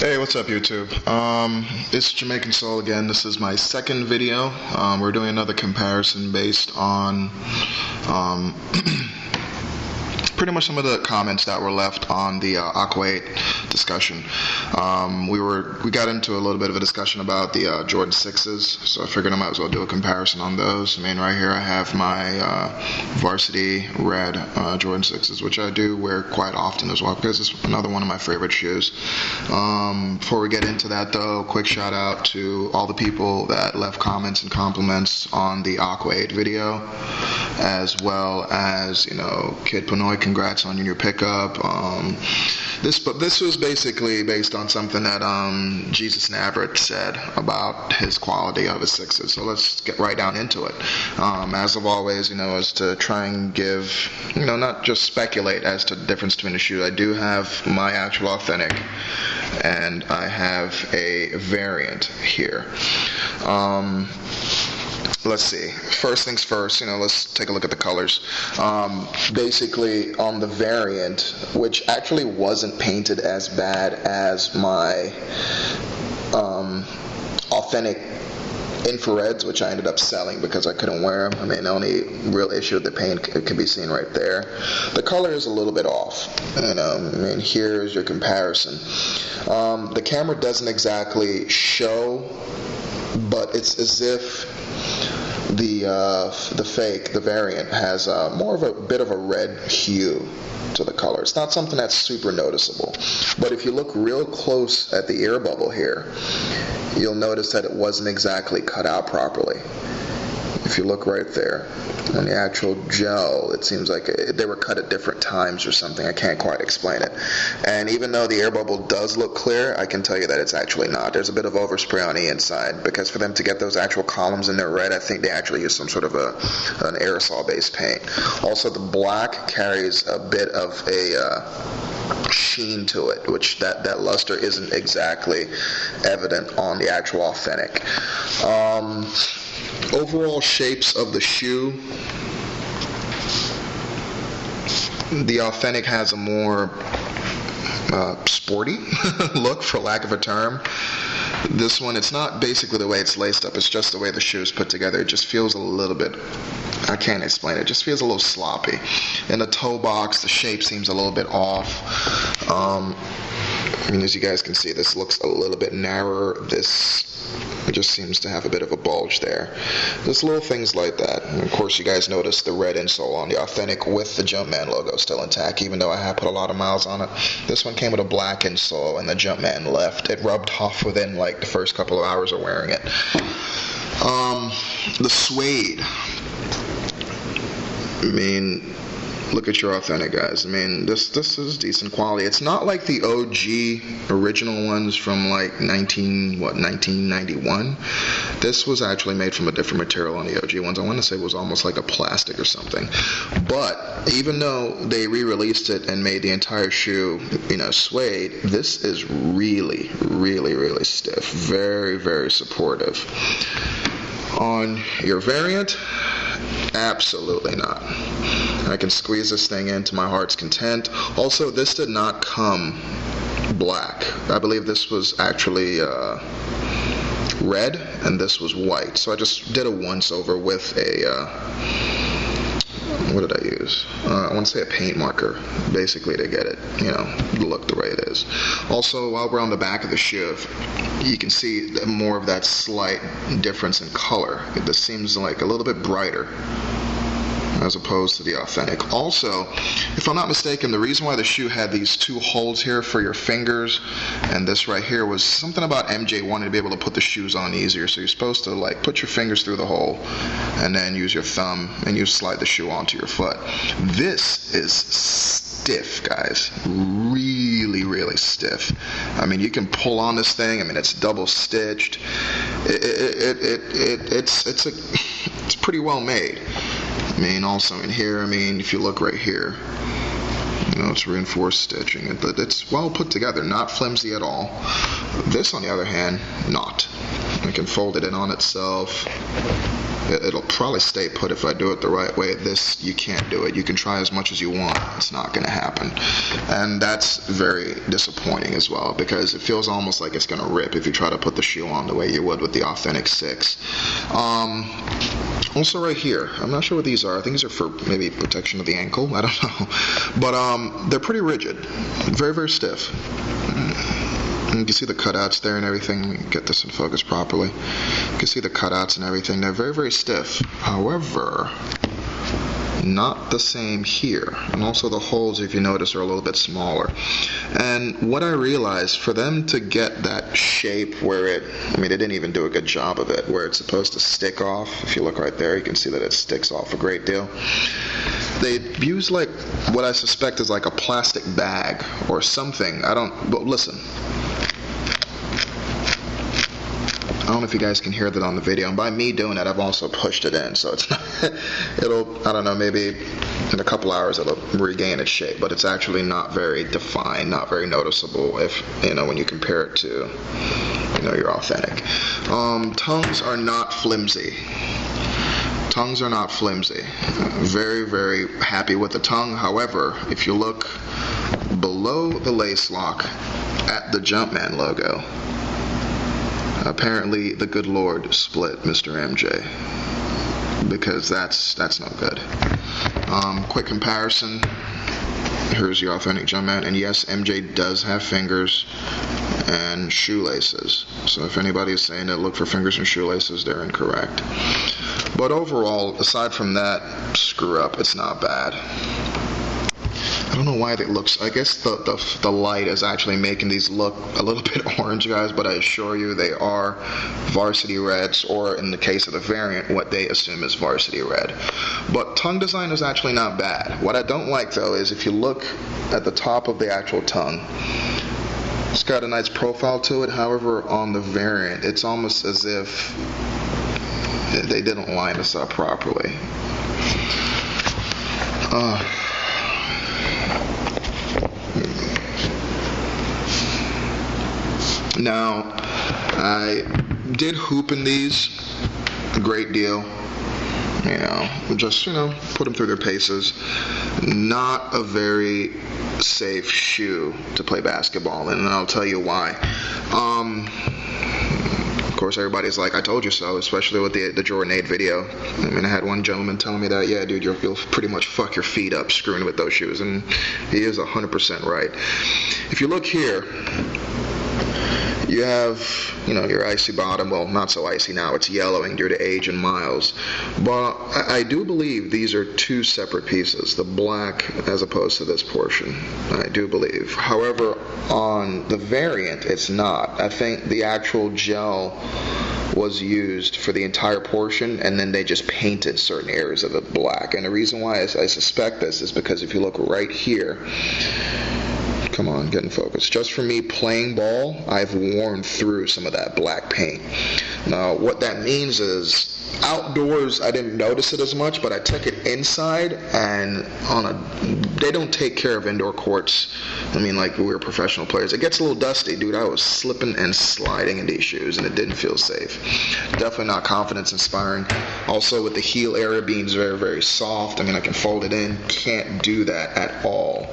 Hey, what's up YouTube? It's Jamaican Soul again. This is my second video. We're doing another comparison based on pretty much some of the comments that were left on the Aqua 8 discussion. We got into a little bit of a discussion about the Jordan 6s, so I figured I might as well do a comparison on those. I mean, right here I have my varsity red Jordan 6s, which I do wear quite often as well because it's another one of my favorite shoes. Before we get into that though, quick shout out to all the people that left comments and compliments on the Aqua 8 video, as well as, you know, Kid Pinoy, congrats on your new pickup. This was basically based on something that Jesus Navarrete said about his quality of his 6s. So let's get right down into it. As of always, you know, is to try and give, you know, not just speculate as to the difference between the shoes. I do have my actual authentic, and I have a variant here. Let's see. First things first, you know, let's take a look at the colors. Basically, on the variant, which actually wasn't painted as bad as my authentic infrareds, which I ended up selling because I couldn't wear them. I mean, the only real issue with the paint can be seen right there. The color is a little bit off. You know, I mean, here's your comparison. The camera doesn't exactly show, but it's as if the variant has more of a bit of a red hue to the color. It's not something that's super noticeable, but if you look real close at the ear bubble here, you'll notice that it wasn't exactly cut out properly. If you look right there on the actual gel, it seems like they were cut at different times or something. I can't quite explain it. And even though the air bubble does look clear, I can tell you that it's actually not. There's a bit of overspray on the inside, because for them to get those actual columns in there red, I think they actually use some sort of an aerosol-based paint. Also, the black carries a bit of a sheen to it, which that luster isn't exactly evident on the actual authentic. Overall shapes of the shoe, the authentic has a more sporty look, for lack of a term. This one, it's not basically the way it's laced up, it's just the way the shoe is put together. It just feels a little bit, I can't explain it, just feels a little sloppy. In the toe box, the shape seems a little bit off. I mean, as you guys can see, this looks a little bit narrower. This just seems to have a bit of a bulge there. Just little things like that. And of course, you guys notice the red insole on the authentic with the Jumpman logo still intact, even though I have put a lot of miles on it. This one came with a black insole, and the Jumpman left. It rubbed off within like the first couple of hours of wearing it. The suede, I mean, look at your authentic, guys. I mean, this is decent quality. It's not like the OG original ones from like 1991. This was actually made from a different material on the OG ones. I want to say it was almost like a plastic or something. But even though they re-released it and made the entire shoe, you know, suede, this is really, really, really stiff. Very, very supportive. On your variant, absolutely not. I can squeeze this thing into my heart's content. Also, this did not come black. I believe this was actually red, and this was white. So I just did a once over with a what did I use? I want to say a paint marker, basically, to get it, you know, look the way it is. Also, while we're on the back of the shoe, you can see more of that slight difference in color. This seems like a little bit brighter as opposed to the authentic. Also, if I'm not mistaken, the reason why the shoe had these two holes here for your fingers and this right here was something about MJ wanting to be able to put the shoes on easier. So you're supposed to like put your fingers through the hole and then use your thumb and you slide the shoe onto your foot. This is stiff, guys. Really, really stiff. I mean, you can pull on this thing. I mean, it's double stitched. It's pretty well made. I mean, also in here, I mean, if you look right here, you know, it's reinforced stitching. It's well put together, not flimsy at all. This, on the other hand, not. I can fold it in on itself. It'll probably stay put if I do it the right way. This, you can't do it. You can try as much as you want. It's not going to happen. And that's very disappointing as well, because it feels almost like it's going to rip if you try to put the shoe on the way you would with the Authentic 6. Also right here, I'm not sure what these are. I think these are for maybe protection of the ankle. I don't know. But they're pretty rigid. Very, very stiff. You can see the cutouts there and everything. Let me get this in focus properly. You can see the cutouts and everything. They're very, very stiff. However, not the same here. And also the holes, if you notice, are a little bit smaller. And what I realized, for them to get that shape where they didn't even do a good job of it, where it's supposed to stick off. If you look right there, you can see that it sticks off a great deal. They use like what I suspect is like a plastic bag or something. But listen. I don't know if you guys can hear that on the video, and by me doing it, I've also pushed it in, so it's not, I don't know, maybe in a couple hours it'll regain its shape, but it's actually not very defined, not very noticeable when you compare it to, your Authentic. Tongues are not flimsy. Tongues are not flimsy. Very, very happy with the tongue. However, if you look below the lace lock at the Jumpman logo, apparently the good Lord split Mr. MJ, because that's no good. Quick comparison. Here's your Authentic Jumpman, and yes, MJ does have fingers and shoelaces. So if anybody is saying that look for fingers and shoelaces, they're incorrect. But overall, aside from that screw up, it's not bad. I don't know why it looks, I guess the light is actually making these look a little bit orange, guys, but I assure you they are varsity reds, or in the case of the variant, what they assume is varsity red. But tongue design is actually not bad. What I don't like, though, is if you look at the top of the actual tongue, it's got a nice profile to it. However, on the variant, it's almost as if they didn't line this up properly. Now, I did hoop in these a great deal. Just, put them through their paces. Not a very safe shoe to play basketball in, and I'll tell you why. Of course, everybody's like, I told you so, especially with the Jordan 8 video. I had one gentleman telling me that, yeah, dude, you'll pretty much fuck your feet up screwing with those shoes, and he is 100% right. If you look here, you have, your icy bottom. Well, not so icy now. It's yellowing due to age and miles. But I do believe these are two separate pieces, the black as opposed to this portion. I do believe. However, on the variant, it's not. I think the actual gel was used for the entire portion, and then they just painted certain areas of it black. And the reason why I suspect this is because if you look right here, come on, get in focus. Just for me playing ball, I've worn through some of that black paint. Now, what that means is, outdoors, I didn't notice it as much, but I took it inside, and they don't take care of indoor courts. Like we were professional players. It gets a little dusty, dude. I was slipping and sliding in these shoes, and it didn't feel safe. Definitely not confidence inspiring. Also, with the heel area being very, very soft, I can fold it in. Can't do that at all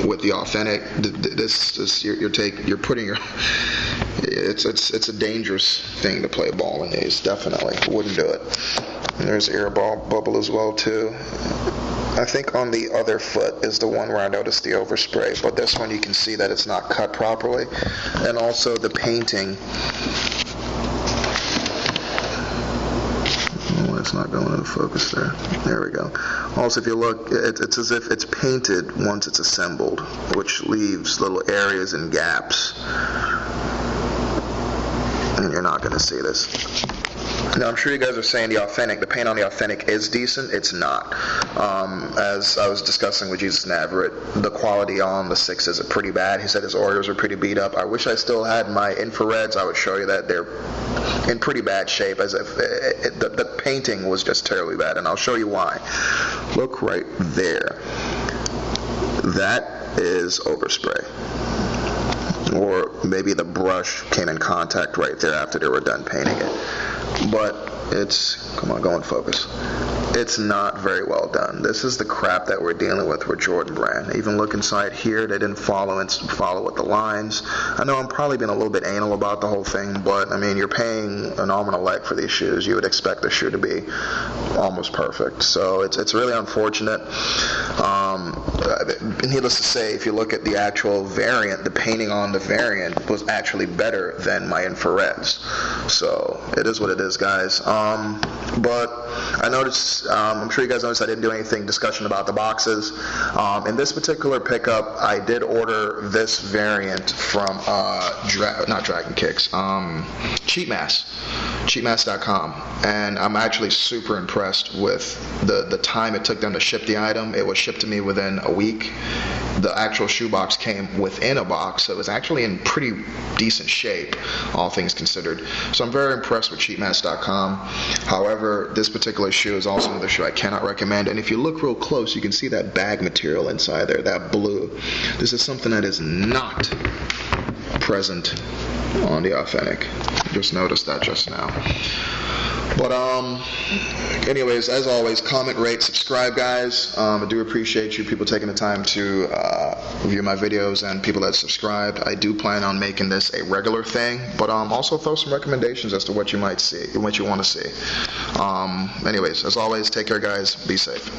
with the Authentic. You're putting your, it's a dangerous thing to play ball in these. Definitely wouldn't do it. And there's air bubble as well too. I think on the other foot is the one where I noticed the overspray, but this one you can see that it's not cut properly, and also the painting. It's not going into focus there. There we go. Also, if you look, it's as if it's painted once it's assembled, which leaves little areas and gaps. And you're not going to see this. Now, I'm sure you guys are saying the paint on the Authentic is decent. It's not. As I was discussing with Jesus Navarrete, the quality on the 6s is pretty bad. He said his orders are pretty beat up. I wish I still had my infrareds. I would show you that they're in pretty bad shape, as if the painting was just terribly bad, and I'll show you why. Look right there. That is overspray. Or maybe the brush came in contact right there after they were done painting it. But come on, go in focus. It's not very well done. This is the crap that we're dealing with Jordan Brand. Even look inside here, they didn't follow with the lines. I know I'm probably being a little bit anal about the whole thing, but I mean, you're paying an arm and a leg for these shoes. You would expect the shoe to be almost perfect. So it's really unfortunate. Needless to say, if you look at the actual variant, the painting on the variant was actually better than my infrareds. So it is what it is, guys. But I noticed, I'm sure you guys noticed I didn't do anything discussion about the boxes. In this particular pickup, I did order this variant from not Dragon Kicks, cheapmass.com, and I'm actually super impressed with the time it took them to ship the item. It was shipped to me within a week. The actual shoebox came within a box, so it was actually in pretty decent shape, all things considered. So I'm very impressed with cheapmass.com. However, this particular shoe is also another shoe I cannot recommend, and if you look real close, you can see that bag material inside there, that blue. This is something that is not present on the Authentic. Just noticed that just now. But anyways, as always, comment, rate, subscribe, guys. I do appreciate you people taking the time to review my videos and people that subscribed. I do plan on making this a regular thing, but also throw some recommendations as to what you might see, what you want to see. Anyways, as always, take care, guys. Be safe.